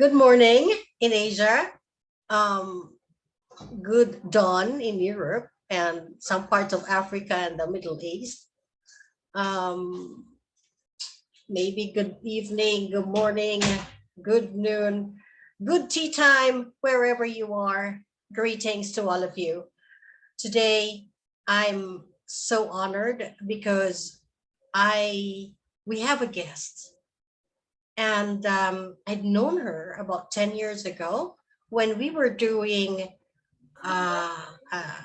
Good morning in Asia, um, good dawn in Europe, and some parts of Africa and the Middle East. Um, Maybe good evening, good morning, good noon, good tea time, wherever you are. Greetings to all of you. Today, I'm so honored because I we have a guest, and I'd known her about 10 years ago when we were doing uh, uh,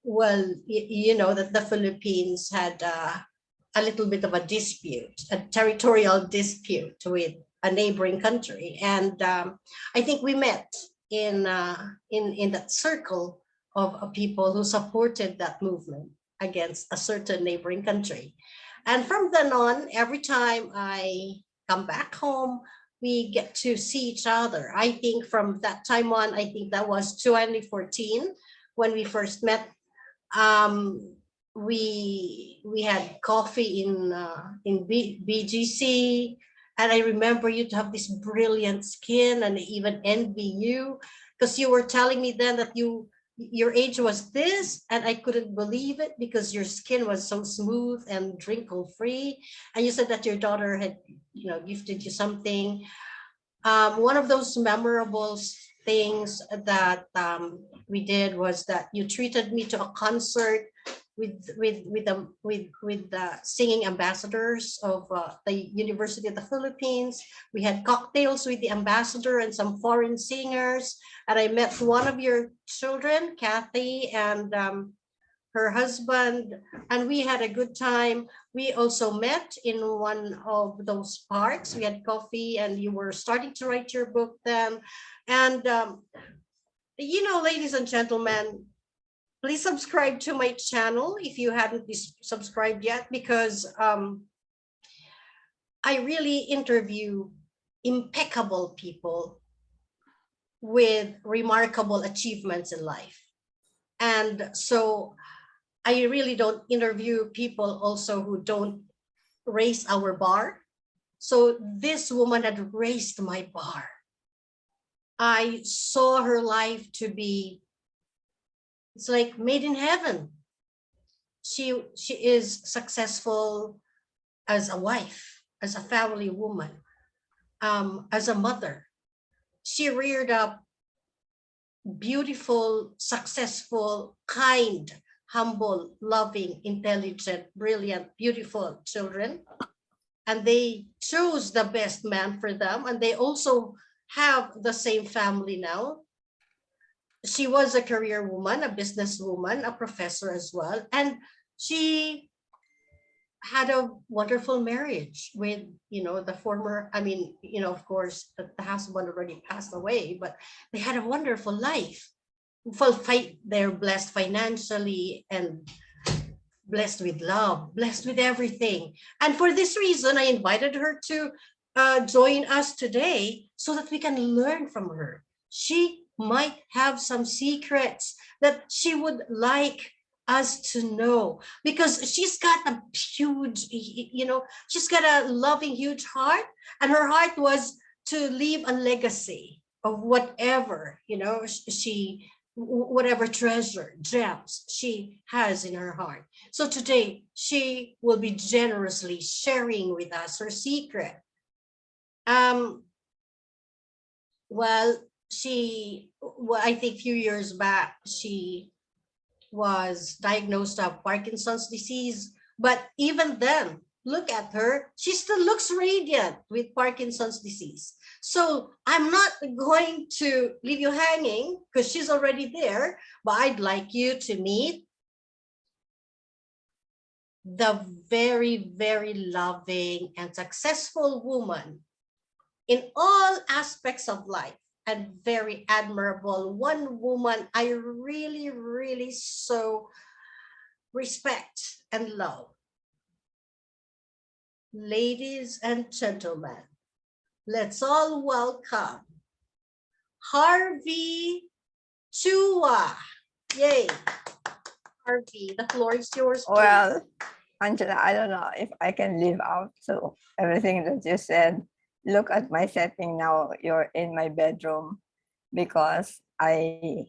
you know that the Philippines had a little bit of a dispute, a territorial dispute with a neighboring country, and I think we met in that circle of people who supported that movement against a certain neighboring country. And from then on, every time I come back home, we get to see each other. I think from that time on, I think that was 2014 when we first met. um we had coffee in BGC, and I remember you to have this brilliant skin, and I even envy you because you were telling me then that your age was this, and I couldn't believe it because your skin was so smooth and wrinkle free. And you said that your daughter had gifted you something. One of those memorable things that we did was that you treated me to a concert with the singing ambassadors of the University of the Philippines. We had cocktails with the ambassador and some foreign singers, and I met one of your children, Kathy, and her husband, and we had a good time. We also met in one of those parks. We had coffee, and you were starting to write your book then. And, ladies and gentlemen, please subscribe to my channel if you hadn't subscribed yet, because I really interview impeccable people with remarkable achievements in life. And so I really don't interview people also who don't raise our bar. So this woman had raised my bar. I saw her life to be, it's like made in heaven. She is successful as a wife, as a family woman, as a mother. She reared up beautiful, successful, kind, humble, loving, intelligent, brilliant, beautiful children. And they chose the best man for them. And they also have the same family now. She was a career woman, a business woman, a professor as well. And she had a wonderful marriage with, the former, of course, the husband already passed away, but they had a wonderful life. They're blessed financially and blessed with love, blessed with everything. And for this reason, I invited her to join us today so that we can learn from her. She might have some secrets that she would like us to know, because she's got a huge, she's got a loving, huge heart, and her heart was to leave a legacy of whatever, she whatever treasure, gems she has in her heart. So today she will be generously sharing with us her secret. Um, well, I think a few years back, she was diagnosed of Parkinson's disease. But even then, look at her. She still looks radiant with Parkinson's disease. So I'm not going to leave you hanging because she's already there, but I'd like you to meet the very, very loving and successful woman in all aspects of life, and very admirable. One woman I really, really so respect and love. Ladies and gentlemen, let's all welcome Harvey Chua. Yay. Harvey, the floor is yours. Please. Well, Angela, I don't know if I can live out so everything that you said. look at my setting now. You're in my bedroom because I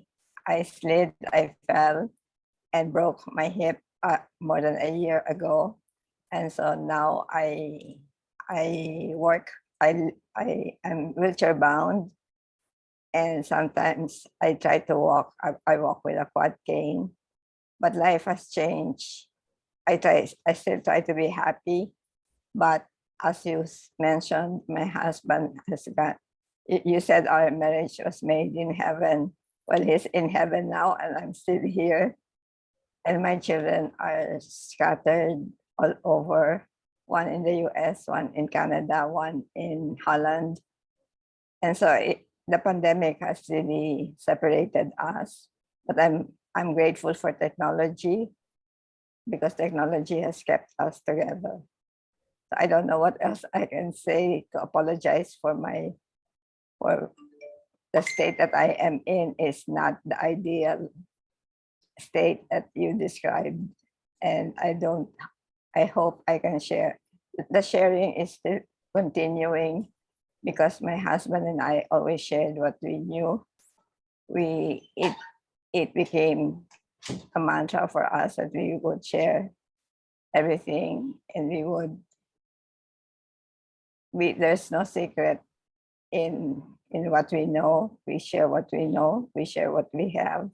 slid, I fell, and broke my hip more than a year ago, and so now I work. I am wheelchair bound, and sometimes I try to walk. I walk with a quad cane, but life has changed. I still try to be happy, but as you mentioned, my husband has got. You said our marriage was made in heaven. Well, he's in heaven now, and I'm still here. And my children are scattered all over. One in the U.S., one in Canada, one in Holland, and so the pandemic has really separated us. But I'm grateful for technology because technology has kept us together. So I don't know what else I can say to apologize for for the state that I am in is not the ideal state that you described. And I hope I can share. The sharing is still continuing because my husband and I always shared what we knew. We it became a mantra for us that we would share everything, and there's no secret in what we know. We share what we know, we share what we have,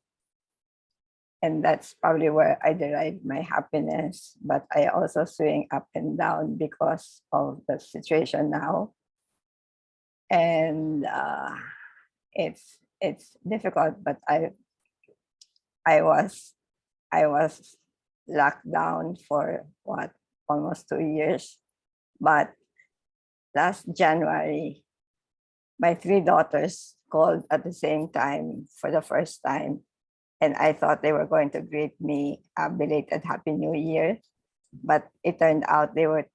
and that's probably where I derive my happiness. But I also swing up and down because of the situation now, and it's difficult. But I was I was locked down for what, almost 2 years. But last January, my three daughters called at the same time for the first time, and I thought they were going to greet me a belated Happy New Year, but it turned out they were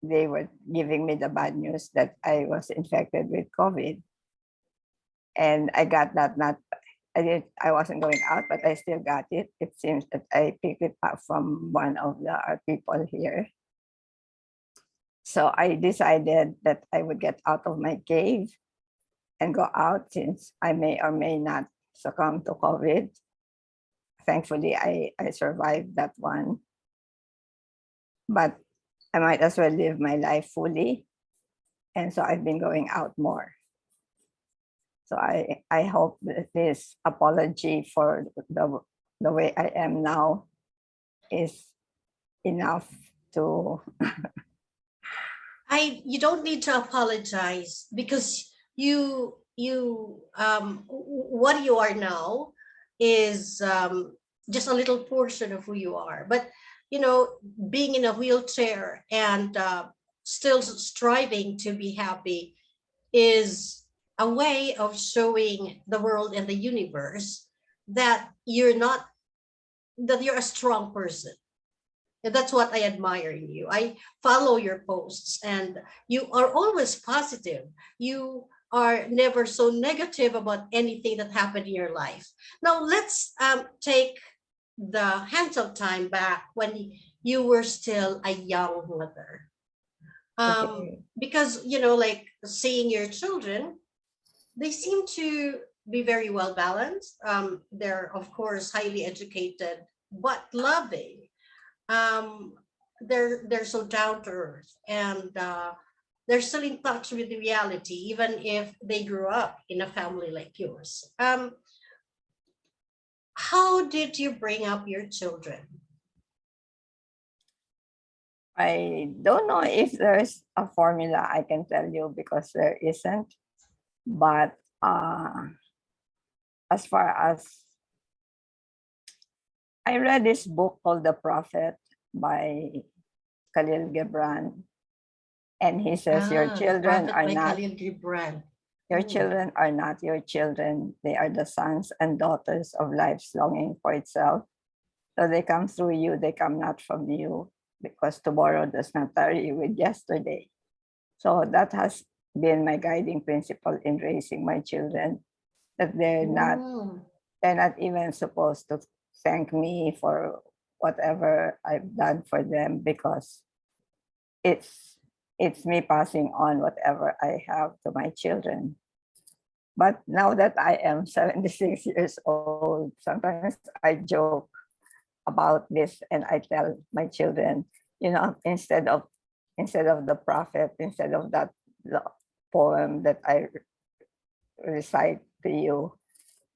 giving me the bad news that I was infected with COVID, and I got that not. I wasn't going out, but I still got it. It seems that I picked it up from one of our people here. So I decided that I would get out of my cave and go out since I may or may not succumb to COVID. Thankfully, I survived that one, but I might as well live my life fully. And so I've been going out more. So I hope that this apology for the way I am now is enough to. You don't need to apologize because what you are now is just a little portion of who you are. But you know, being in a wheelchair and still striving to be happy is a way of showing the world and the universe that you're a strong person. And that's what I admire in you. I follow your posts and you are always positive. You are never so negative about anything that happened in your life. Now, let's take the hands of time back when you were still a young mother. Okay. Because, you know, like seeing your children, they seem to be very well balanced. They're, of course, highly educated, but loving. um they're so down to earth, and they're still in touch with the reality even if they grew up in a family like yours. How did you bring up your children? I don't know if there's a formula I can tell you because there isn't. But as far as I read this book called The Prophet by Khalil Gibran, and he says The Prophet by Khalil Gibran. your Hmm. children are not your children. They are the sons and daughters of life's longing for itself. So they come through you, they come not from you, because tomorrow does not tarry with yesterday. So that has been my guiding principle in raising my children, that Hmm. they're not even supposed to thank me for whatever I've done for them, because it's it's me passing on whatever I have to my children. But now that I am 76 years old, sometimes I joke about this and I tell my children, instead of the prophet, instead of that poem that I recite to you,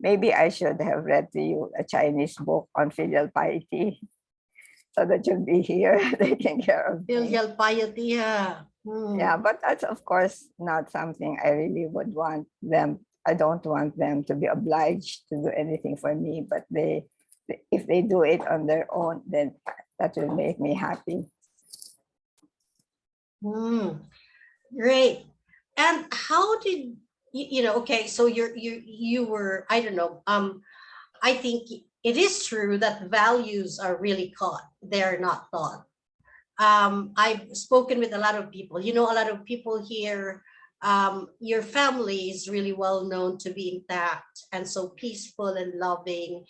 maybe I should have read to you a Chinese book on filial piety so that you'll be here taking care of me. Filial piety, yeah. Yeah, but that's of course not something I really would want them. I don't want them to be obliged to do anything for me, but if they do it on their own, then that will make me happy. Great. And how did okay, so you were, I don't know, I think it is true that values are really caught. They're not taught. I've spoken with a lot of people. A lot of people here. Your family is really well known to be intact and so peaceful and loving.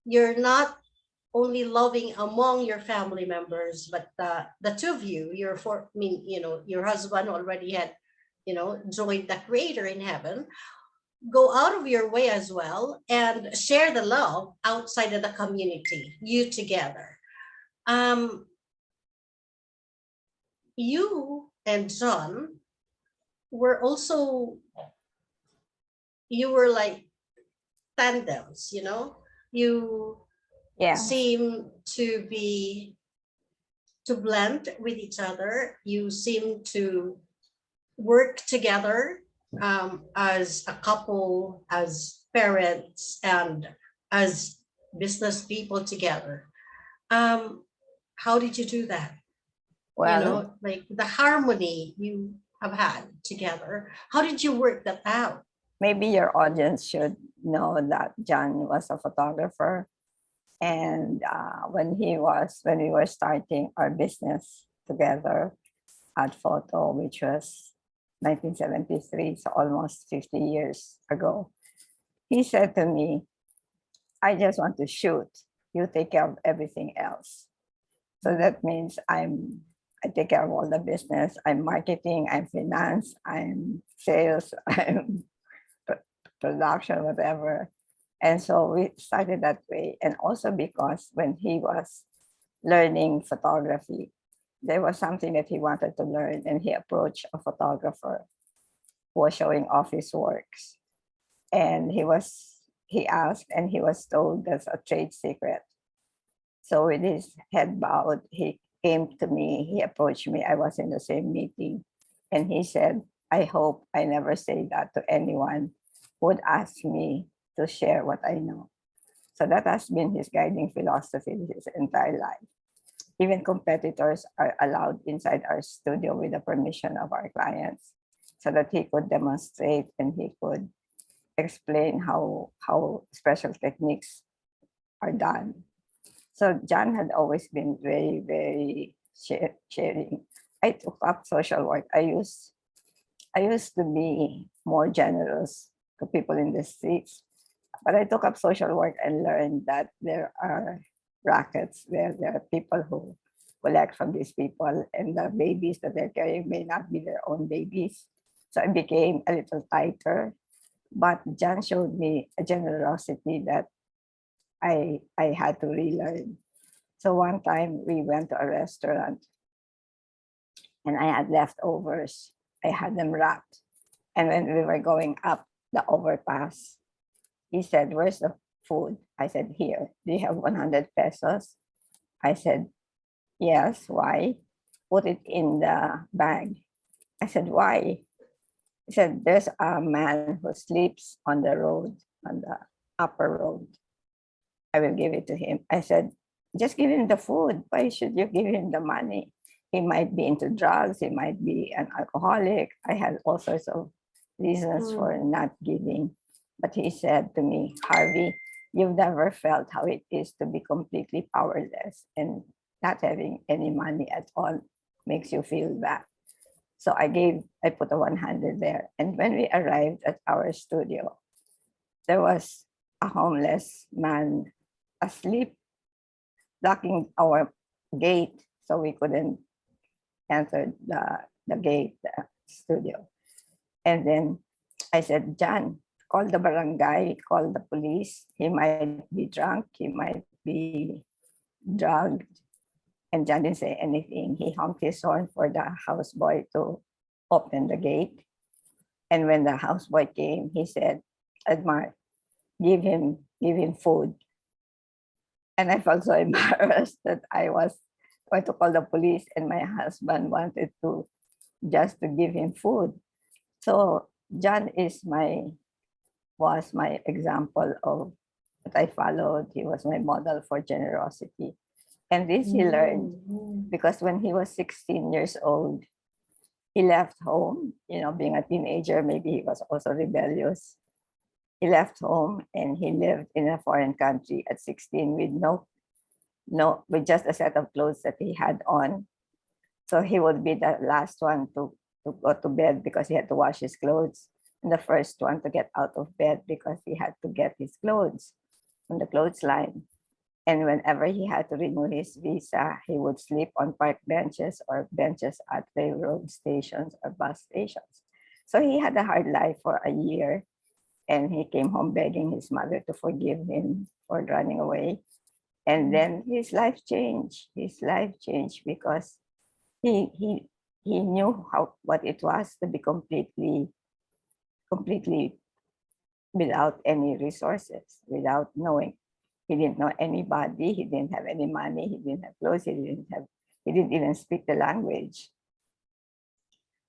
You're not only loving among your family members, but the two of you, your husband already had, joined the Creator in heaven. Go out of your way as well and share the love outside of the community. You together. Um, you and John were also, you were like tandems, you Yes, seem to blend with each other. You seem to work together, as a couple, as parents, and as business people together. um, how did you do that? well, Like the harmony you have had together. How did you work that out? maybe your audience should know that John was a photographer. And when we were starting our business together, Adphoto, which was 1973, so almost 50 years ago, he said to me, I just want to shoot. You take care of everything else. So that means I take care of all the business. I'm marketing, I'm finance, I'm sales, I'm production, whatever. And so we started that way. And also because when he was learning photography, there was something that he wanted to learn, and he approached a photographer who was showing off his works. And he asked, and he was told that's a trade secret. So with his head bowed, he came to me, he approached me. I was in the same meeting, and he said, I hope I never say that to anyone who would ask me to share what I know. So that has been his guiding philosophy his entire life. Even competitors are allowed inside our studio with the permission of our clients so that he could demonstrate and he could explain how special techniques are done. So John had always been very, very sharing. I took up social work. I used to be more generous to people in the streets, but I took up social work and learned that there are rackets there. There are people who collect from these people, and the babies that they're carrying may not be their own babies. So I became a little tighter, but John showed me a generosity that I had to relearn. So one time we went to a restaurant and I had leftovers. I had them wrapped. And when we were going up the overpass, he said, where's the food? I said, here. Do you have 100 pesos? I said, yes. Why? Put it in the bag. I said, why? He said, there's a man who sleeps on the road, on the upper road. I will give it to him. I said, just give him the food. Why should you give him the money? He might be into drugs. He might be an alcoholic. I had all sorts of reasons for not giving. But he said to me, Harvey, you've never felt how it is to be completely powerless, and not having any money at all makes you feel that. So I put a 100 there. And when we arrived at our studio, there was a homeless man asleep, blocking our gate so we couldn't enter the gate, the studio. And then I said, John, call the barangay, call the police. He might be drunk, he might be drugged. And John didn't say anything. He honked his horn for the houseboy to open the gate. And when the houseboy came, he said, Edmar, give him food. And I felt so embarrassed that I was going to call the police and my husband wanted to just to give him food. So John was my example of what I followed. He was my model for generosity. And this he learned because when he was 16 years old, he left home, being a teenager, maybe he was also rebellious. He left home and he lived in a foreign country at 16 with with just a set of clothes that he had on. So he would be the last one to go to bed because he had to wash his clothes, and the first one to get out of bed because he had to get his clothes from the clothesline. And whenever he had to renew his visa, he would sleep on park benches or benches at railroad stations or bus stations. So he had a hard life for a year, and he came home begging his mother to forgive him for running away. And then his life changed. His life changed because he knew what it was to be completely without any resources, without knowing. He didn't know anybody. He didn't have any money. He didn't have clothes. He didn't even speak the language.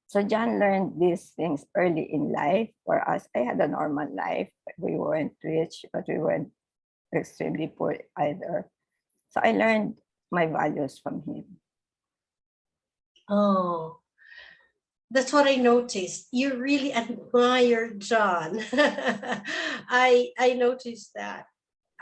So John learned these things early in life. For us, I had a normal life. We weren't rich, but we weren't extremely poor either. So I learned my values from him. Oh, that's what I noticed. You really admire John. I noticed that.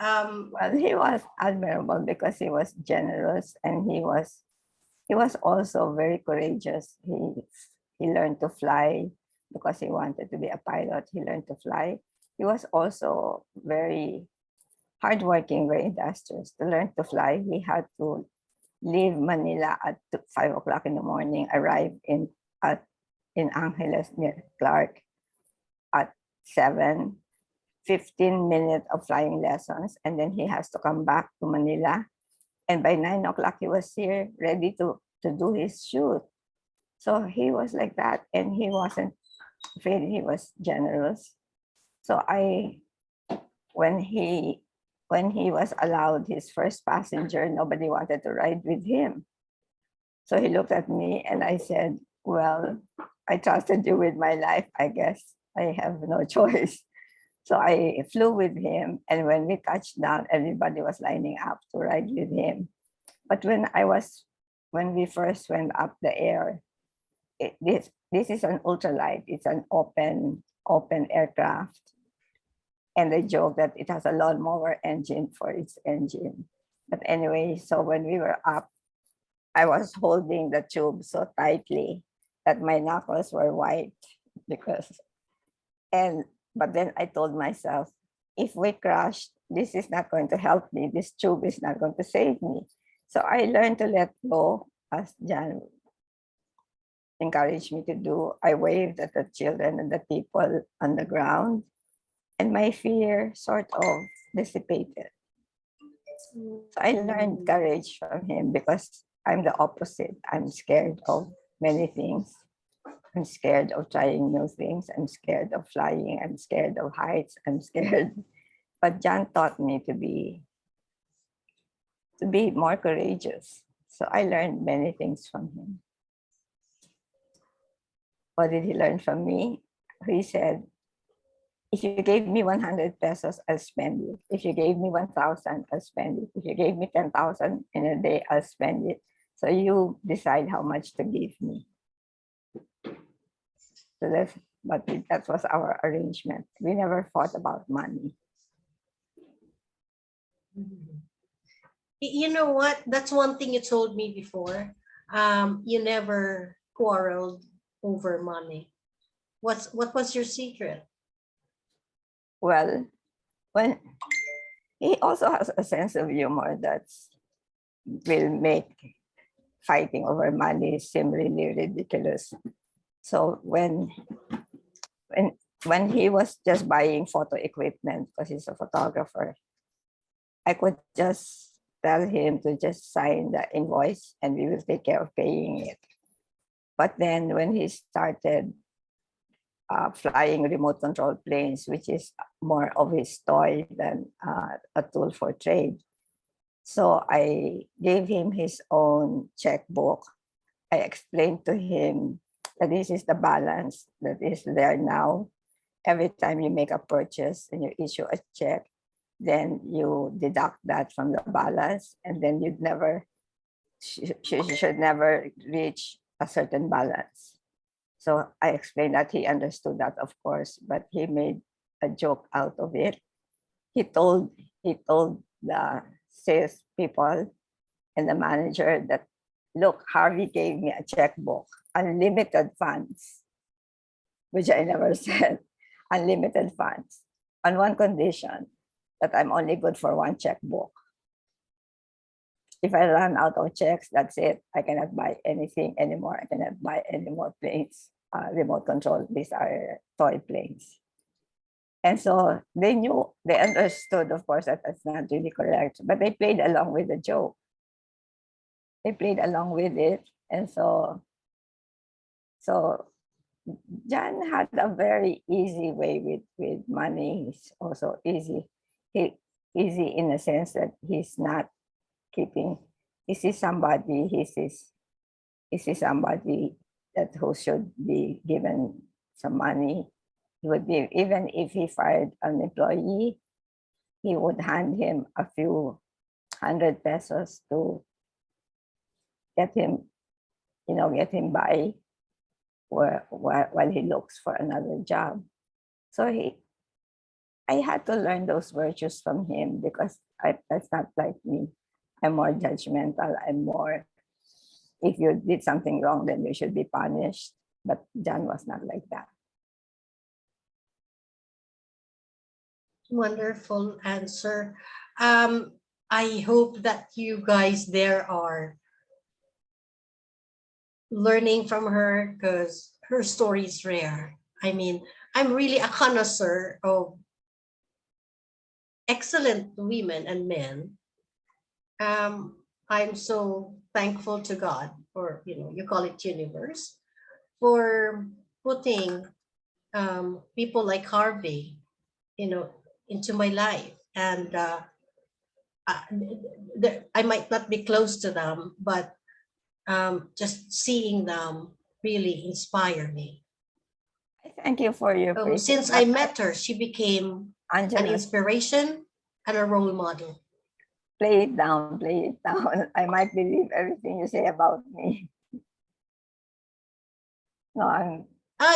Well, he was admirable because he was generous and he was also very courageous. He learned to fly because he wanted to be a pilot. He learned to fly. He was also very hardworking, very industrious. To learn to fly, he had to leave Manila at 5 o'clock in the morning, arrive in Angeles near Clark at 7, 15 minutes of flying lessons, and then he has to come back to Manila. And by 9 o'clock, he was here ready to do his shoot. So he was like that, and he wasn't afraid. He was generous. So when he was allowed his first passenger, nobody wanted to ride with him. So he looked at me and I said, well, I trusted you with my life. I guess I have no choice. So I flew with him, and when we touched down, everybody was lining up to ride with him. But when we first went up the air, this is an ultralight. It's an open aircraft, and they joke that it has a lawnmower engine for its engine. But anyway, so when we were up, I was holding the tube so tightly that my knuckles were white because, but then I told myself, if we crash, this is not going to help me. This tube is not going to save me. So I learned to let go, as John encouraged me to do. I waved at the children and the people on the ground, and my fear sort of dissipated. So I learned courage from him because I'm the opposite. I'm scared of many things. I'm scared of trying new things. I'm scared of flying. I'm scared of heights. I'm scared. But John taught me to be more courageous. So I learned many things from him. What did he learn from me? He said, if you gave me 100 pesos, I'll spend it. If you gave me 1,000, I'll spend it. If you gave me 10,000 in a day, I'll spend it. So you decide how much to give me. So that was our arrangement. We never fought about money. You know what? That's one thing you told me before. You never quarreled over money. What was your secret? Well, when he also has a sense of humor that will make fighting over money seemed really ridiculous. So when when he was just buying photo equipment because he's a photographer, I could just tell him to just sign the invoice and we will take care of paying it. But then when he started flying remote control planes, which is more of his toy than a tool for trade. So I gave him his own checkbook. I explained to him that this is the balance that is there now. Every time you make a purchase and you issue a check, then you deduct that from the balance, and then you'd never should never reach a certain balance. So I explained that. He understood that, of course, but he made a joke out of it. He told the sales people and the manager that, look, Harvey gave me a checkbook, unlimited funds, which I never said, unlimited funds, on one condition, that I'm only good for one checkbook. If I run out of checks, that's it. I cannot buy anything anymore. I cannot buy any more planes, remote control. These are toy planes. And so they knew, they understood, of course, that that's not really correct, but they played along with the joke. They played along with it. And so John had a very easy way with money. He's also easy. Easy in the sense that he's not keeping, he sees somebody that who should be given some money. He would be, even if he fired an employee, he would hand him a few 100 pesos to get him by while he looks for another job. So I had to learn those virtues from him because that's not like me. I'm more judgmental. I'm more, if you did something wrong, then you should be punished. But John was not like that. Wonderful answer. I hope that you guys there are learning from her because her story is rare. I mean, I'm really a connoisseur of excellent women and men. I'm so thankful to God, or you call it universe, for putting people like Harvey, you know, into my life. And I, I might not be close to them, but just seeing them really inspire me. Thank you for your praise. Since I met her, she became an Angela, inspiration and a role model. play it down, play it down. I might believe everything you say about me. No,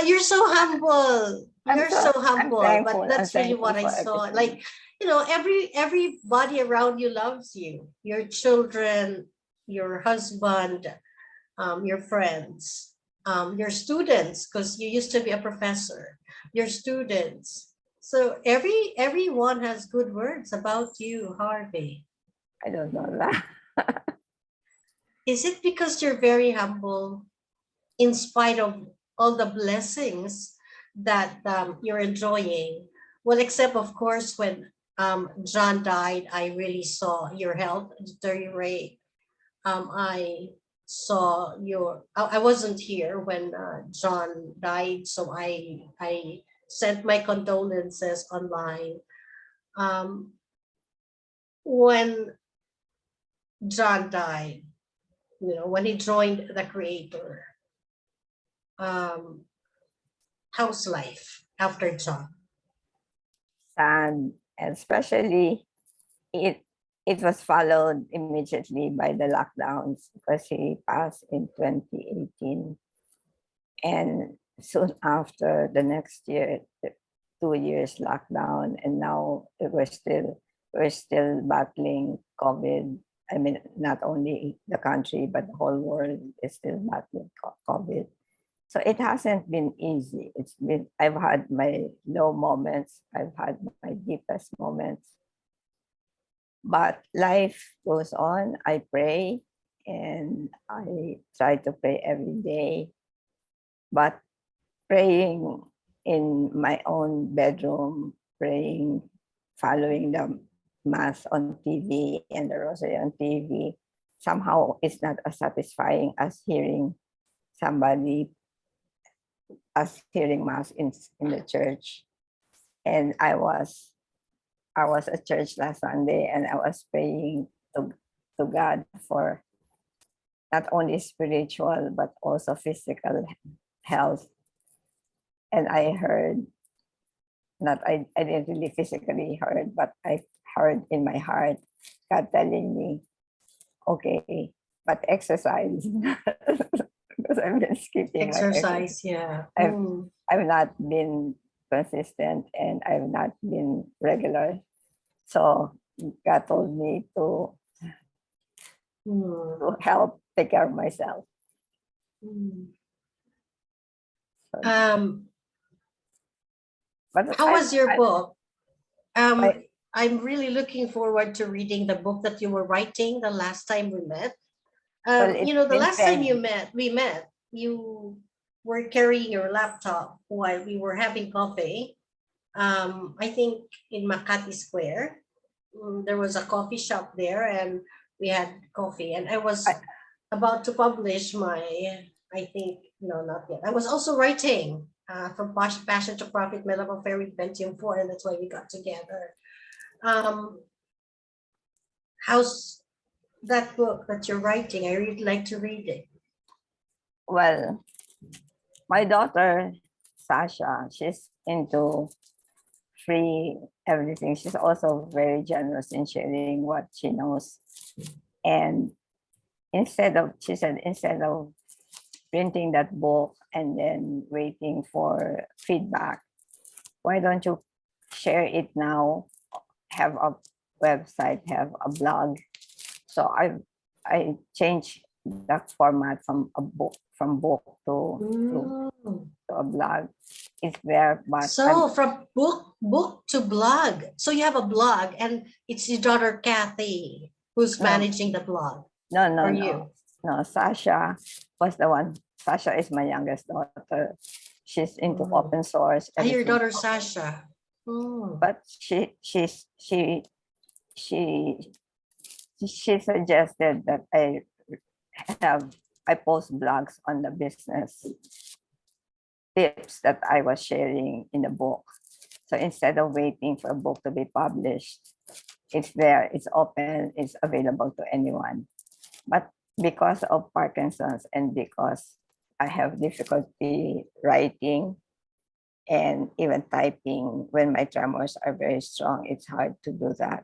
You're so humble. You're so I'm humble, thankful. but I'm that's really thankful what I for saw. everything. Like, everybody around you loves you. Your children, your husband, your friends, your students, because you used to be a professor. Your students. So everyone has good words about you, Harvey. I don't know that. Is it because you're very humble in spite of all the blessings that you're enjoying? Well, except of course when John died, I really saw your health deteriorate. I saw I wasn't here when John died, so I sent my condolences online. When John died, when he joined the Creator, um, how's life after John? And especially it it was followed immediately by the lockdowns because he passed in 2018. And soon after, the next year, 2 years lockdown, and now we're still battling COVID. I mean, not only the country but the whole world is still battling COVID. So it hasn't been easy. I've had my low moments, I've had my deepest moments, but life goes on. I pray, and I try to pray every day. But praying in my own bedroom, praying, following the mass on TV and the rosary on TV, somehow it's not as satisfying as hearing somebody, as hearing mass in the church. And I was at church last Sunday and I was praying to God for not only spiritual but also physical health. And I heard, not I didn't really physically heard, but I heard in my heart God telling me, okay, but exercise. Because I've been skipping my exercise. Exercise, yeah. I've I've not been consistent and I've not been regular. So God told me to help take care of myself. So, Um, but how was your book? I- I'm really looking forward to reading the book that you were writing the last time we met. well, it's The been last time 10. we met, you were carrying your laptop while we were having coffee. I think in Makati Square. There was a coffee shop there, and we had coffee. And I was I, about to publish my, I think, no, not yet. I was also writing from Passion to Profit, My Love Affair with Pentium 4, and that's why we got together. Um, how's that book that you're writing? I really like to read it. well, my daughter Sasha, she's into free everything. She's also very generous in sharing what she knows. And she said, instead of printing that book and then waiting for feedback, why don't you share it now? Have a website, have a blog. So I changed the format from book to a blog. It's there, but So from book to blog. So you have a blog, and it's your daughter Kathy who's no, managing the blog no, no, for no, you. no. Sasha was the one. Sasha is my youngest daughter. She's into open source, Ah, your everything. daughter Sasha. But she she suggested that have I post blogs on the business tips that I was sharing in the book. So instead of waiting for a book to be published, it's there, it's open, it's available to anyone. But because of Parkinson's and because I have difficulty writing and even typing when my tremors are very strong, it's hard to do that.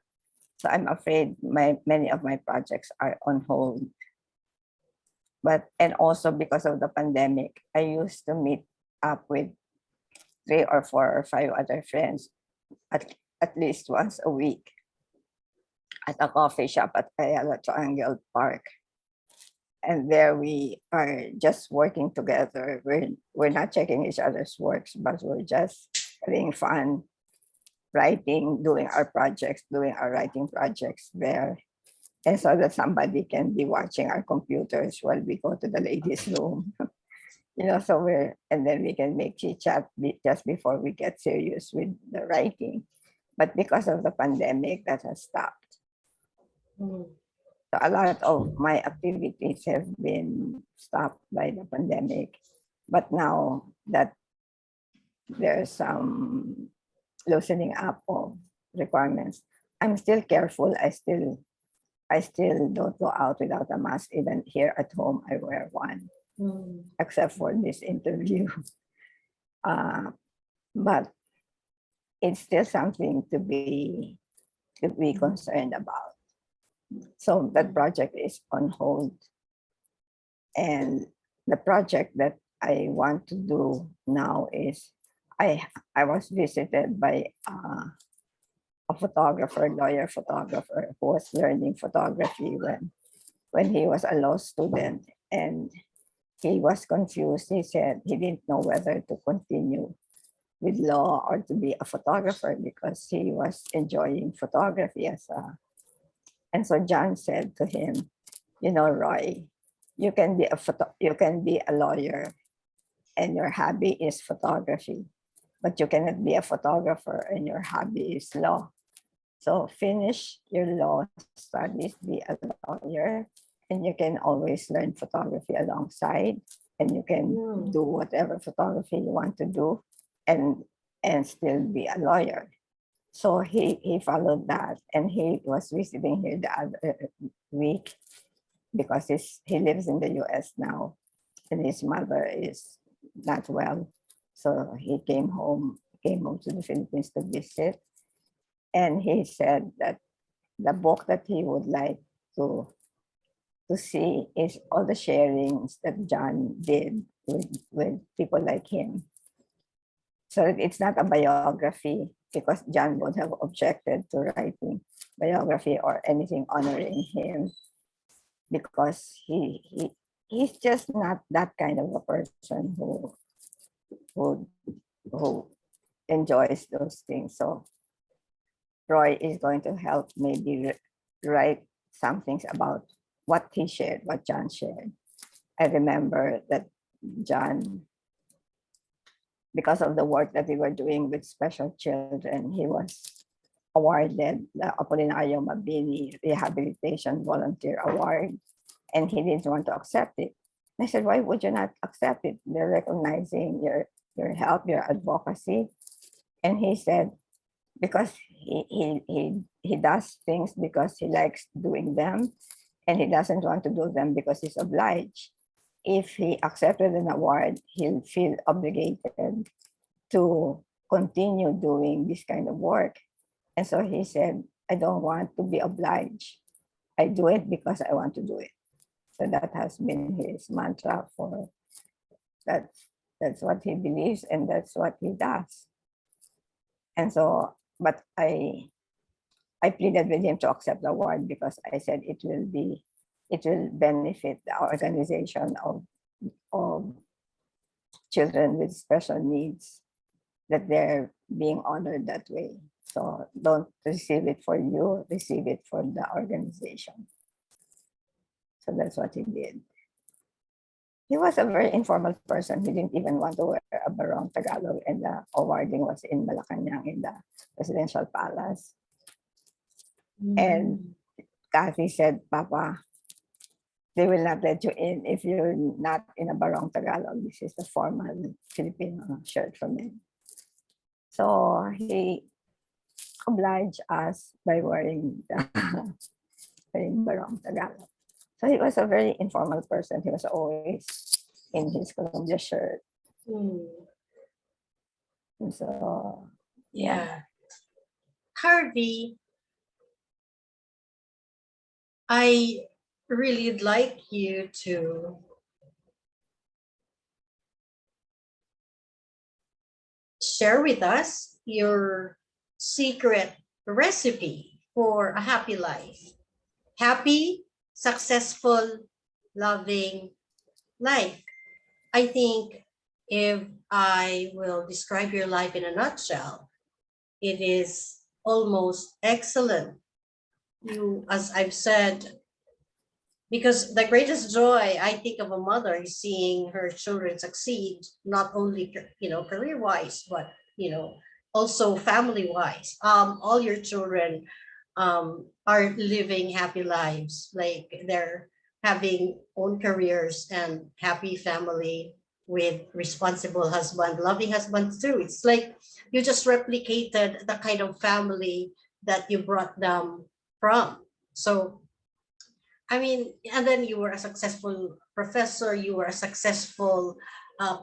So I'm afraid many of my projects are on hold. But and also because of the pandemic, I used to meet up with 3 or 4 or 5 other friends at least once a week at a coffee shop at Ayala Triangle Park. And there we are just working together. We're not checking each other's works, but we're just having fun, writing, doing our projects, doing our writing projects there. And so that somebody can be watching our computers while we go to the ladies' room. So and then we can make chit chat just before we get serious with the writing. But because of the pandemic, that has stopped. So a lot of my activities have been stopped by the pandemic. But now that there's some loosening up of requirements, I'm still careful. I still don't go out without a mask. Even here at home, I wear one, except for this interview. But it's still something to be concerned about. So that project is on hold. And the project that I want to do now is I was visited by a photographer, lawyer photographer, who was learning photography when he was a law student, and he was confused. He said he didn't know whether to continue with law or to be a photographer because he was enjoying photography and so John said to him, Roy, you can be a lawyer and your hobby is photography, but you cannot be a photographer and your hobby is law. So finish your law studies, be a lawyer, and you can always learn photography alongside, and you can Mm. do whatever photography you want to do, and still be a lawyer. So he followed that, and he was visiting here the other week because he lives in the US now, and his mother is not well. So he came home to the Philippines to visit. And he said that the book that he would like to see is all the sharings that John did with people like him. So it's not a biography because John would have objected to writing biography or anything honoring him because he's just not that kind of a person who who enjoys those things. So Roy is going to help maybe write some things about what he shared, what John shared. I remember that John, because of the work that we were doing with special children, he was awarded the Apolinario Mabini Rehabilitation Volunteer Award, and he didn't want to accept it. I said, why would you not accept it? They're recognizing your help, your advocacy. And he said, because he does things because he likes doing them, and he doesn't want to do them because he's obliged. If he accepted an award, he'll feel obligated to continue doing this kind of work. And so he said, I don't want to be obliged. I do it because I want to do it. So that has been his mantra for that's what he believes and that's what he does. And so, but I pleaded with him to accept the award because I said it will benefit the organization of children with special needs, that they're being honored that way. So don't receive it for you, receive it for the organization. So that's what he did. He was a very informal person. He didn't even want to wear a barong Tagalog, and the awarding was in Malacanang in the presidential palace. And Kathy said, Papa, they will not let you in if you're not in a barong Tagalog. This is the formal Filipino shirt from him. So he obliged us by wearing wearing barong Tagalog. So he was a very informal person. He was always in his Columbia shirt. Mm. And so, Yeah. Harvey, I really like you to share with us your secret recipe for a happy life. Happy, successful, loving life. I think if I will describe your life in a nutshell, it is almost excellent. You, as I've said, because the greatest joy I think of a mother is seeing her children succeed, not only career wise, but also family wise. All your children are living happy lives, like they're having own careers and happy family with responsible husband, loving husbands too. It's like you just replicated the kind of family that you brought them from. So I mean, and then you were a successful professor, you were a successful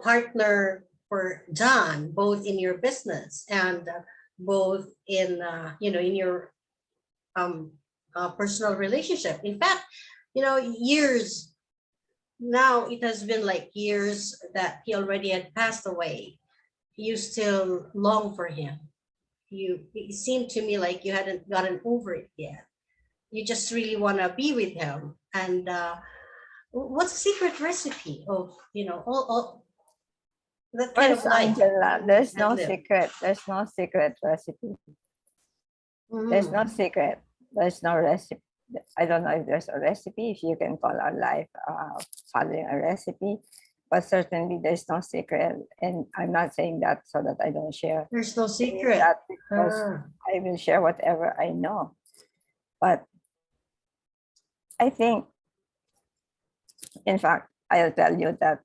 partner for John, both in your business and both in your um, personal relationship. In fact, years now, it has been like years that he already had passed away. You still long for him. It seemed to me like you hadn't gotten over it yet. You just really want to be with him. And what's the secret recipe of all that kind of first, life Angela, you there's had no lived? secret. There's no secret recipe. There's no Mhm. secret. There's no recipe. I don't know if there's a recipe, if you can call our life following a recipe, but certainly there's no secret. And I'm not saying that so that I don't share. There's no Saying secret. that because Ah. I will share whatever I know. But I think, in fact, I'll tell you that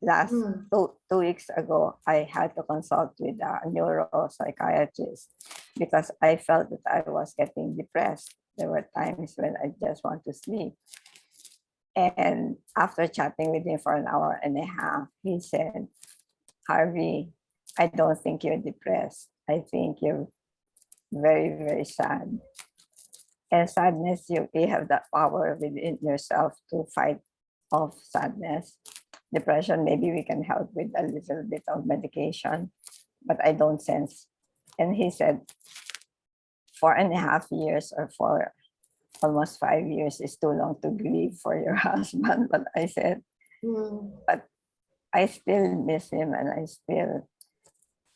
last Mm. 2 weeks ago, I had to consult with a neuropsychiatrist because I felt that I was getting depressed. There were times when I just want to sleep. And after chatting with him for an hour and a half, he said, Harvey, I don't think you're depressed. I think you're very, very sad. And sadness, you have that power within yourself to fight off sadness. Depression, maybe we can help with a little bit of medication, but I don't sense. And he said, 4.5 years or for almost 5 years is too long to grieve for your husband. But I said, Mm. but I still miss him and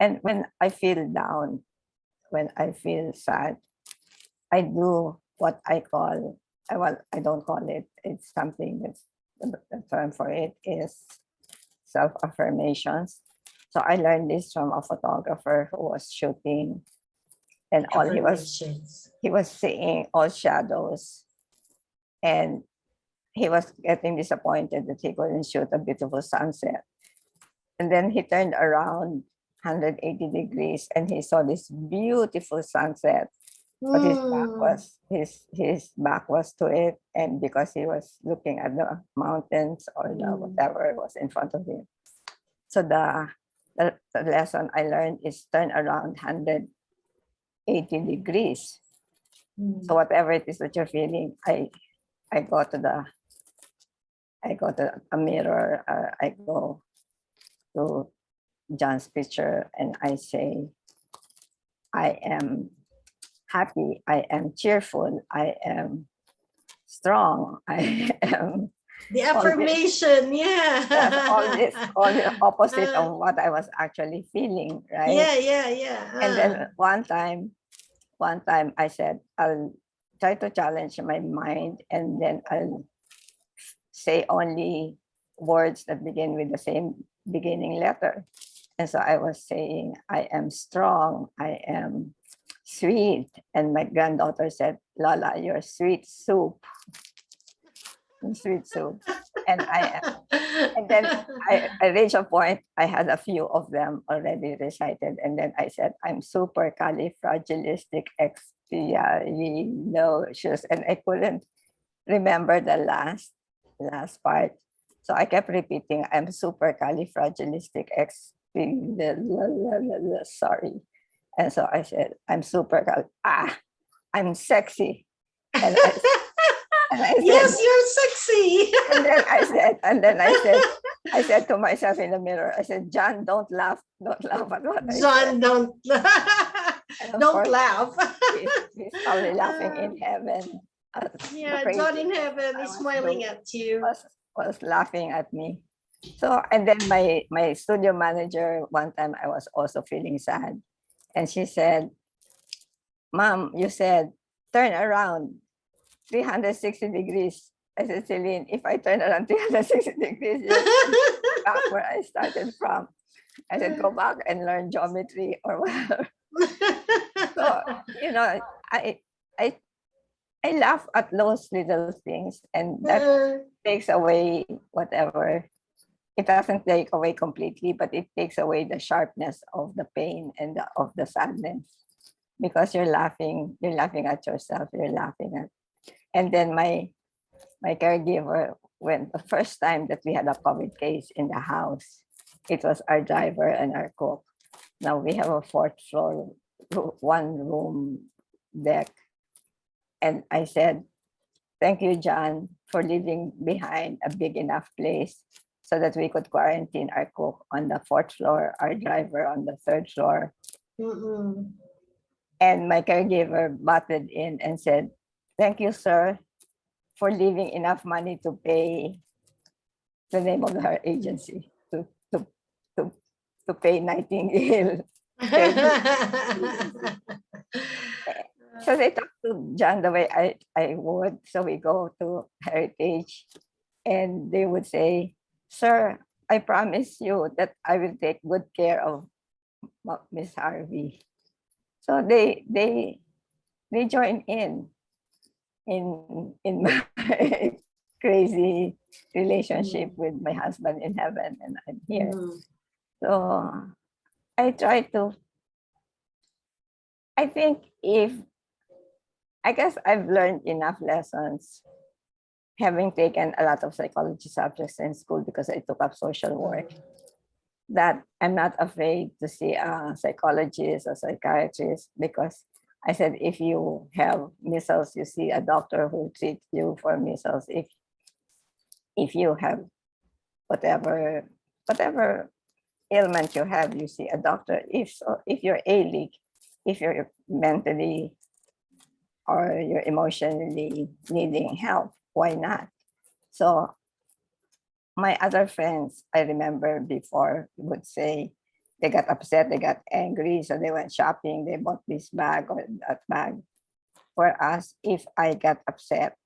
and when I feel down, when I feel sad, I do what I call, well, I don't call it, it's something that's, the term for it is self-affirmations. So I learned this from a photographer who was shooting, and all Affirmations. he was seeing all shadows, and he was getting disappointed that he couldn't shoot a beautiful sunset. And then he turned around 180 degrees and he saw this beautiful sunset, but Mm. his back was to it, and because he was looking at the mountains or the Mm. whatever was in front of him. So the lesson I learned is turn around 180 degrees. Mm. So whatever it is that you're feeling, I go to a mirror, I go to John's picture and I say, I am happy, I am cheerful, I am strong, I am The all this, affirmation, yes, yeah. all the opposite Uh, of what I was actually feeling, right? yeah, yeah, yeah. And then one time I said, I'll try to challenge my mind and then I'll say only words that begin with the same beginning letter. And so I was saying, I am strong, I am sweet. And my granddaughter said, Lala, you're sweet soup, sweet soup. And and then I reached a point, I had a few of them already recited. And then I said, I'm super califragilisticexpialidocious. And I couldn't remember the last part. So I kept repeating, I'm super sorry. And so I said, I'm sexy. And I said, Yes, you're sexy. I said to myself in the mirror, I said, John, don't laugh at what I said. John, don't And of don't course, laugh. he's probably laughing in heaven at the Yeah, John in craziness heaven I is was smiling doing. at you. Was laughing at me. So, and then my studio manager, one time I was also feeling sad. And she said, Mom, you said, turn around 360 degrees. I said, Celine, if I turn around 360 degrees, you'll back where I started from. I said, go back and learn geometry or whatever. So, you know, I, I, I laugh at those little things, and that takes away whatever. It doesn't take away completely, but it takes away the sharpness of the pain and of the sadness, because you're laughing at yourself, you're laughing at. And then my caregiver, when the first time that we had a COVID case in the house, it was our driver and our cook. Now we have a fourth floor, one room deck. And I said, thank you, John, for leaving behind a big enough place so that we could quarantine our cook on the fourth floor, our driver on the third floor. Mm-mm. And my caregiver butted in and said, thank you, sir, for leaving enough money to pay the name of her agency, to, to pay Nightingale caregiving agency. So they talk to John the way I would. So we go to Heritage and they would say, "Sir, I promise you that I will take good care of Miss Harvey." So they join in my crazy relationship Mm, with my husband in heaven and I'm here. mhm, So I try to, I think if, I guess I've learned enough lessons having taken a lot of psychology subjects in school because I took up social work, mhm, that I'm not afraid to see a psychologist or psychiatrist because I said if you have measles, you see a doctor who treats you for measles. If you have whatever ailment you have, you see a doctor. If so, if you're ailing, if you're mentally or you're emotionally needing help, why not? So my other friends, I remember before would say they got upset, they got angry, so they went shopping, they bought this bag or that bag. For us, if I got upset,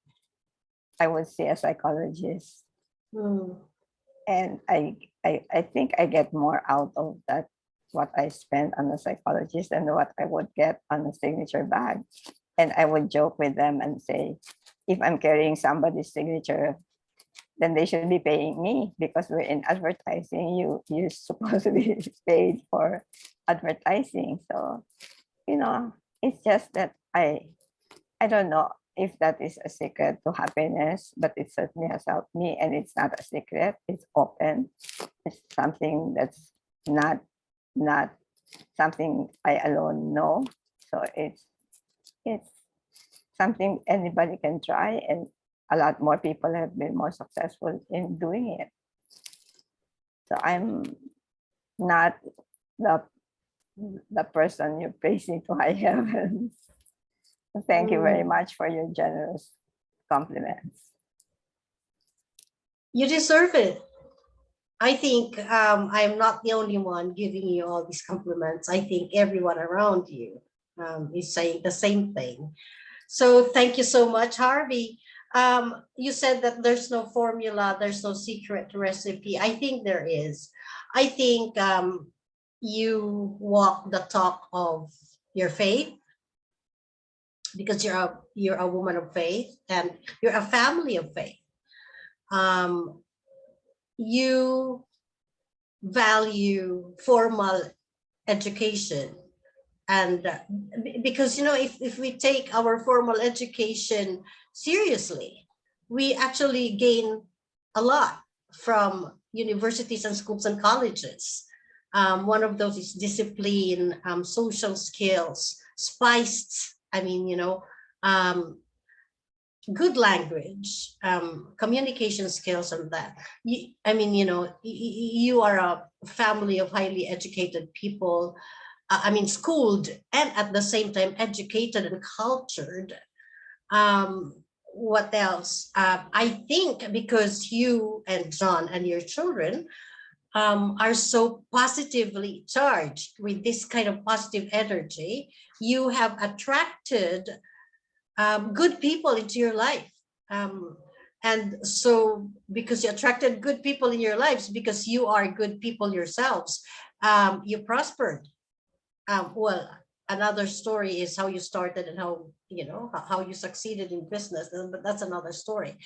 I would see a psychologist. mm, And I think I get more out of that what I spend on a psychologist than what I would get on a signature bag. And I would joke with them and say, if I'm carrying somebody's signature, then they should be paying me because we're in advertising. You're supposed to be paid for advertising. So, you know, it's just that I don't know if that is a secret to happiness, but it certainly has helped me. And it's not a secret, it's open. It's something that's not something I alone know. So it's something anybody can try, and a lot more people have been more successful in doing it. So I'm not the the person you're praising to high heavens. Thank you very mm. much for your generous compliments. You deserve it. I think I'm not the only one giving you all these compliments. I think everyone around you is saying the same thing. So thank you so much, Harvey. You said that there's no formula, there's no secret recipe. I think there is. I think you walk the talk of your faith because you're a woman of faith and you're a family of faith. Um, you value formal education and because if we take our formal education seriously, we actually gain a lot from universities and schools and colleges. One of those is discipline, social skills, spiced, um, good language, communication skills, and that. You are a family of highly educated people. Schooled and at the same time educated and cultured. What else? I think because you and John and your children are so positively charged with this kind of positive energy, you have attracted good people into your life. Um, and so, because you attracted good people in your lives, because you are good people yourselves, you prospered. Well, another story is how you started and how you succeeded in business, but that's another story.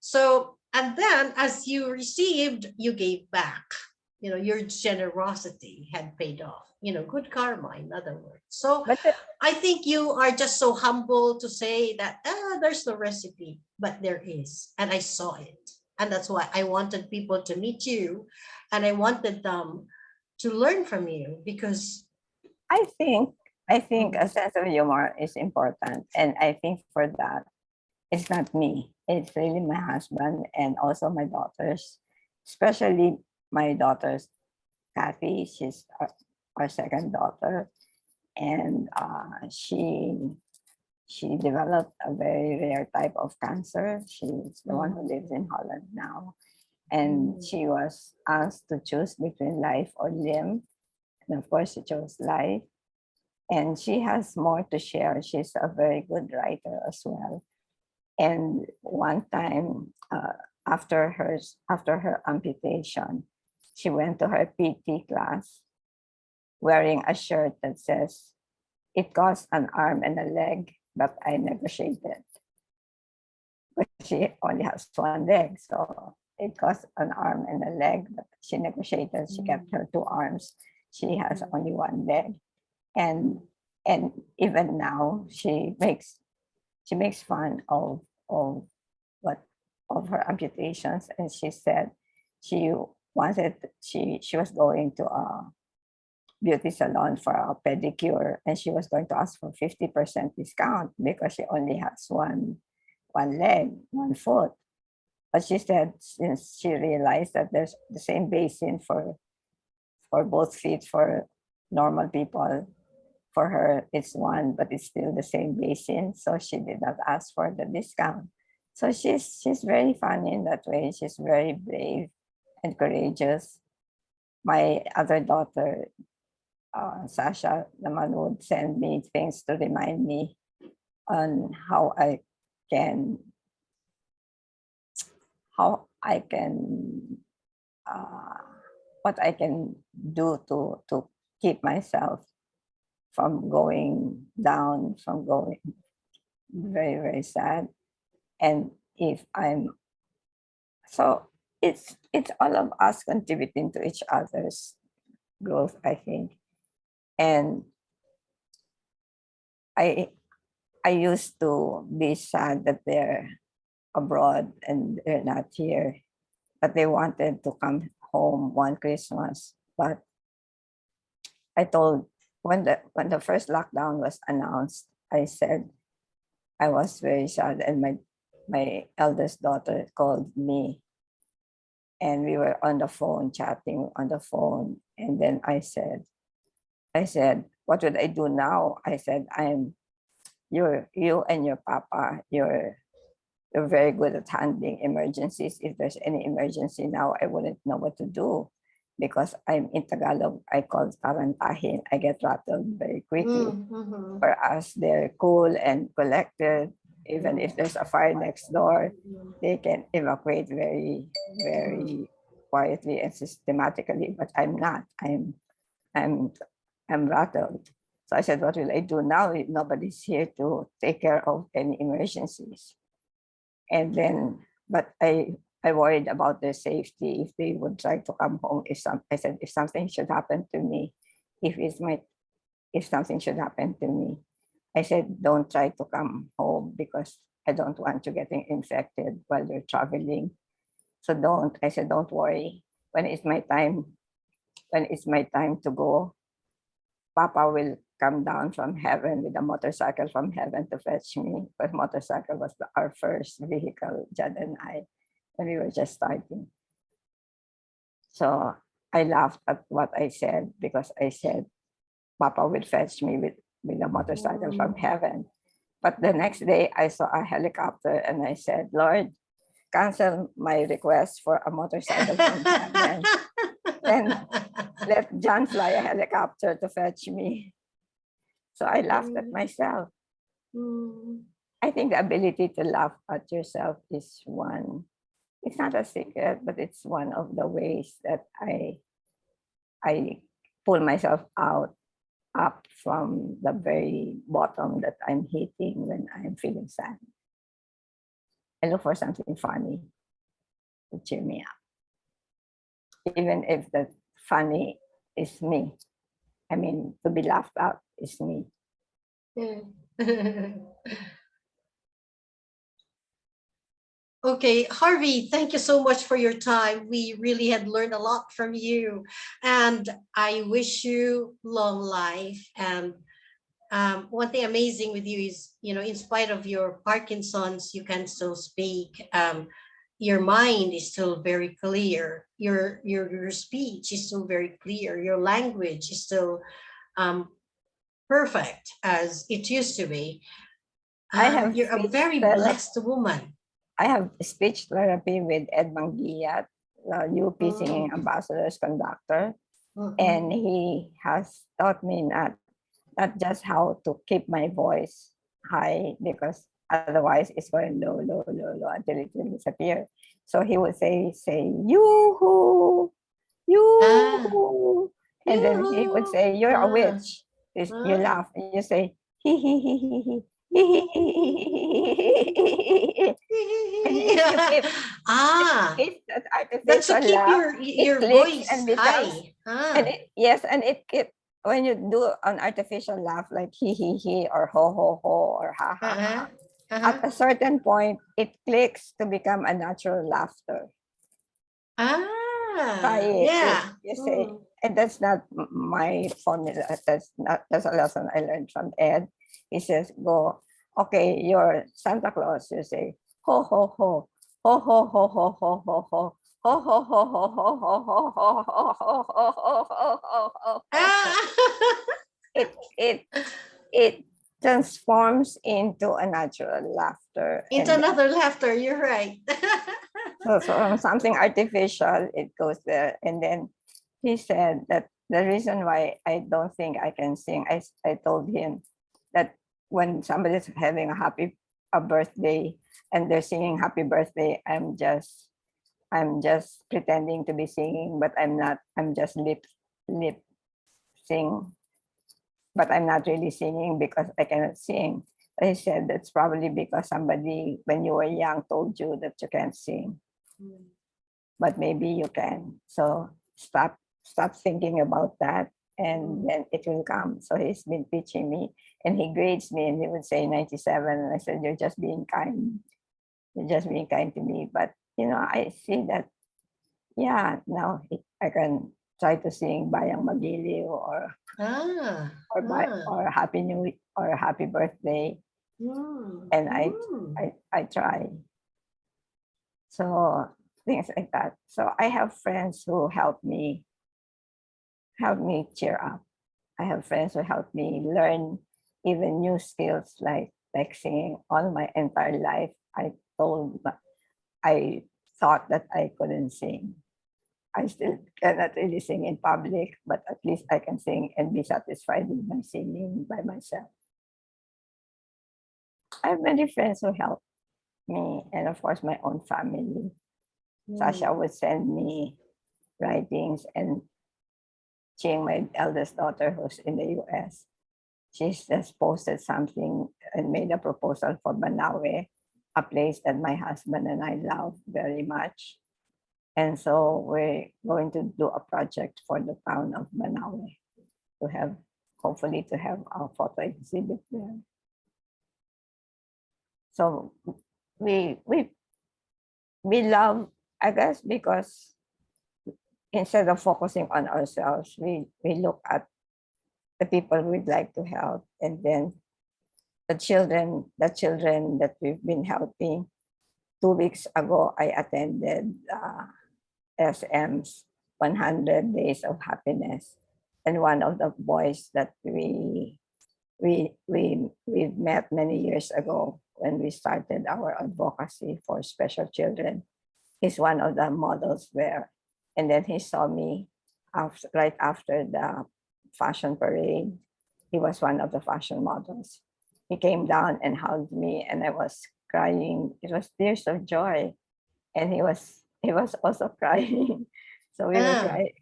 So, and then as you received, you gave back. Your generosity had paid off. Good karma, in other words. So But I think you are just so humble to say that there's no recipe, but there is, and I saw it, and that's why I wanted people to meet you, and I wanted them to learn from you because. I think I think a Mhm. sense of humor is important, and I think for that it's not me. It's really my husband and also my daughters, especially my daughters, Kathy. She's our second daughter, and she developed a very rare type of cancer. She's the one who Mhm. lives in Holland now, and Mhm. she was asked to choose between life or limb, and of course she chose life. and she has more to share. She's a very good writer as well. And one time, after her amputation, she went to her PT class wearing a shirt that says, "It costs an arm and a leg, but I negotiated." But she only has one leg, so it costs an arm and a leg, but she negotiated. She kept her two arms. She has only one leg, and and even now she makes fun of what of her amputations, and she said she she was going to a beauty salon for a pedicure, and she was going to ask for 50% discount because she only has one leg, one foot. But she said since she realized that there's the same basin for both feet for normal people, for her it's one, but it's still the same basin, so she did not ask for the discount. So she's very funny in that way. She's very brave and courageous. My other daughter, Sasha, naman would send me things to remind me on can how I can uh, what I can do to keep myself from going down, from going very, very sad. And if I'm so it's all of us contributing to each other's growth, I think. And I I used to be sad that they're abroad and they're not here, but they wanted to come home one Christmas. But I told when the first lockdown was announced, I said I was very sad, and my eldest daughter called me, and we were on the phone chatting on the phone, and then I said, what would I do now? I said, you and your papa, you're very good at handling emergencies. If there's any emergency now, I wouldn't know what to do because I'm in Tagalog. I call tarantahin. I get rattled very quickly. Mm-hmm. Whereas they're cool and collected. Even if there's a fire next door, they can evacuate very, very quietly and systematically. But I'm not. I'm I'm rattled. So I said, what will I do now? Nobody's here to take care of any emergencies. And then, but I worried about their safety if they would try to come home. I said, if something should happen to me, if something should happen to me, I said, don't try to come home because I don't want you getting infected while you're traveling. So don't. I said, don't worry. When it's my time, when it's my time to go, Papa will come down from heaven with a motorcycle from heaven to fetch me. But motorcycle was our first vehicle, Jad and I, when we were just starting. So I laughed at what I said because I said, Papa will fetch me with a motorcycle from heaven. But the next day I saw a helicopter and I said, Lord, cancel my request for a motorcycle from heaven. Then let John fly a helicopter to fetch me. So I laughed at myself. I think the ability to laugh at yourself is one. It's not a secret, but it's one of the ways that I pull myself up from the very bottom that I'm hitting when I'm feeling sad. I look for something funny to cheer me up, even if the funny is me. I mean, to be laughed at is me. Okay, Harvey, thank you so much for your time. We really had learned a lot from you, and I wish you long life. And one thing amazing with you is, in spite of your Parkinson's, you can still speak. Your mind is still very clear. Your speech is still very clear. Your language is still um, perfect as it used to be. I have You're a speech very therapy. blessed woman. I have speech therapy with Ed Mangiat, the UP Singing Mm, Ambassadors conductor, and mhm, he has taught me not not just how to keep my voice high, because otherwise it's going low, low, low, low until it will disappear. So he would say, yoo-hoo, Ah, yoo-hoo. And then he would yoo-hoo. say, you're a Ah, witch. You ah. laugh and you say, hee hee hee hee hee. Hee hee hee hee hee. And if you keep Ah, keeps that that's to artificial keep laugh, your it clicks voice and becomes, high. and Ah, it, yes, and it keep, when you do an artificial laugh like he or ho ho ho or ha ha uh-huh, ha, uh-huh. at a certain point it clicks to become a natural laughter. Try Ah, it. yeah. You say, Mm. and that's not my formula. That's a lesson I learned from Ed. He says, go, okay, you're Santa Claus. You say, ho ho ho, ho ho ho ho ho ho ho. Ho ho ho ho ho ho ho ho ho ho ho ho ho ho ho ho. Ah, It it transforms into a natural laughter, into and then another laughter. You're right. so from something artificial, it goes there, and then he said that the reason why I don't think I can sing, I told him that when somebody's having a birthday and they're singing happy birthday, I'm just pretending to be singing, but I'm not. I'm just lip sing, but I'm not really singing because I cannot sing. He said that's probably because somebody when you were young told you that you can't sing, but maybe you can. So stop thinking about that, and Mm. then it will come. So he's been teaching me, and he grades me, and he would say 97, and I said, you're just being kind. You're just being kind to me. But I see that, yeah, now I can try to sing Bayang Magiliw Ah, ah. or Happy New or Happy Birthday, Mm, and mm, I try. So things like that. So I have friends who help me cheer up. I have friends who help me learn even new skills like singing. All my entire life, I thought that I couldn't sing. I still cannot really sing in public, but at least I can sing and be satisfied with my singing by myself. I have many friends who help me, and of course my own family. Sasha mm. would send me writings, and Ching, my eldest daughter, who's in the US, she's just posted something and made a proposal for Banawe, a place that my husband and I love very much. And so we're going to do a project for the town of Banawe to have, hopefully, to have a photo exhibit there. So we we we love, I guess, because instead of focusing on ourselves, we look at the people we'd like to help, and then the children that we've been helping. 2 weeks ago, I attended SM's 100 Days of Happiness, and one of the boys that we met many years ago when we started our advocacy for special children. He's one of the models there, and then he saw me right after the fashion parade. He was one of the fashion models. He came down and hugged me, and I was crying. It was tears of joy, and he was also crying. So we were Ah, crying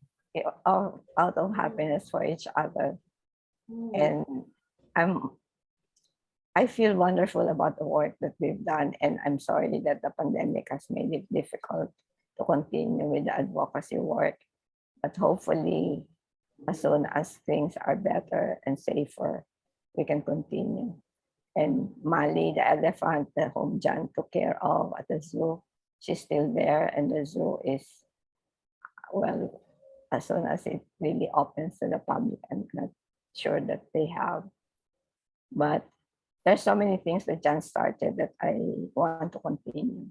out of happiness for each other, mm. and I'm I feel wonderful about the work that we've done, and I'm sorry that the pandemic has made it difficult to continue with the advocacy work. But hopefully, as soon as things are better and safer, we can continue. And Mali, the elephant that Home John took care of at the zoo, she's still there, and the zoo is, well, as soon as it really opens to the public, I'm not sure that they have. But there's so many things that John started that I want to continue.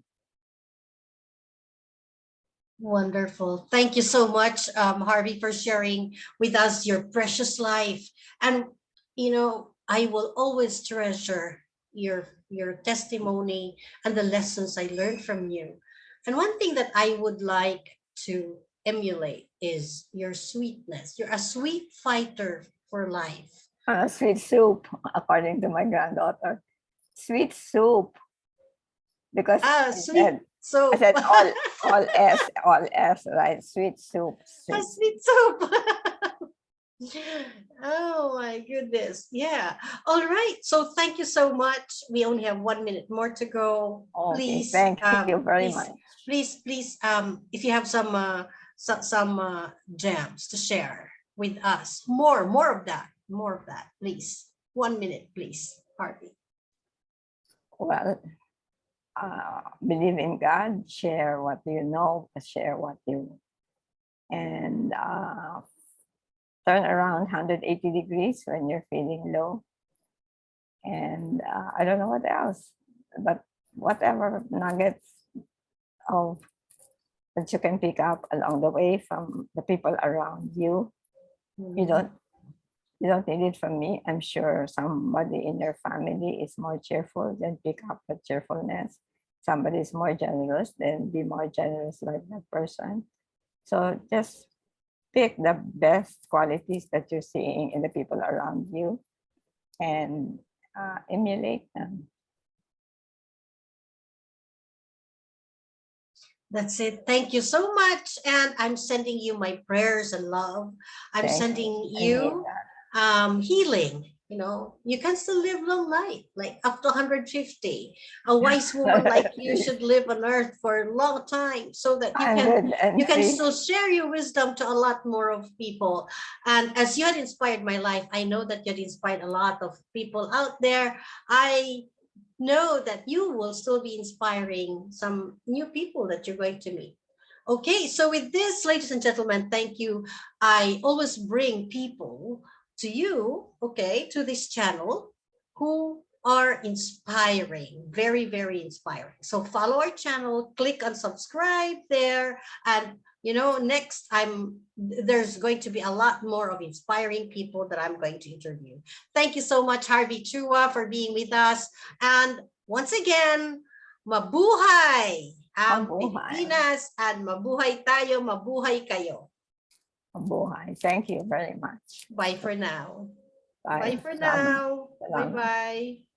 Wonderful. Thank you so much, Harvey, for sharing with us your precious life. And I will always treasure your testimony and the lessons I learned from you. And one thing that I would like to emulate is your sweetness. You're a sweet fighter for life. Sweet soup, according to my granddaughter. Sweet soup, because Sweet I soap. said all S, right? Sweet soup, A soup. sweet soap. Oh my goodness. Yeah. All right. So thank you so much. We only have 1 minute more to go. Okay, Please, thank you very much. please, if you have some gems to share with us, more of that, please. 1 minute, please, Harvey. Well, believe in God, share what you know, share what you, and turn around 180 degrees when you're feeling low. And I don't know what else, but whatever nuggets of that you can pick up along the way from the people around you. You don't need it from me. I'm sure somebody in your family is more cheerful, then pick up the cheerfulness. Somebody is more generous, then be more generous like that person. So just pick the best qualities that you're seeing in the people around you and emulate them. That's it. Thank you so much. And I'm sending you my prayers and love. I'm Thank sending I need you healing. You know, you can still live long life, like up to 150. A wise woman like that. you should live on earth for a long time so that you can 103. still share your wisdom to a lot more of people. And as you had inspired my life, I know that you had inspired a lot of people out there. I know that you will still be inspiring some new people that you're going to meet. Okay, so with this, ladies and gentlemen, thank you. I always bring people to you, okay, to this channel who are inspiring, very, very inspiring. So follow our channel, click on subscribe there, and next there's going to be a lot more of inspiring people that I'm going to interview. Thank you so much, Harvey Chua, for being with us. And once again, mabuhay ang Mabuhay. Pilipinas and mabuhay tayo, mabuhay kayo. Mabuhay. Thank you very much. Bye for now. Bye. Bye for Salamat. now. Salamat. Bye-bye.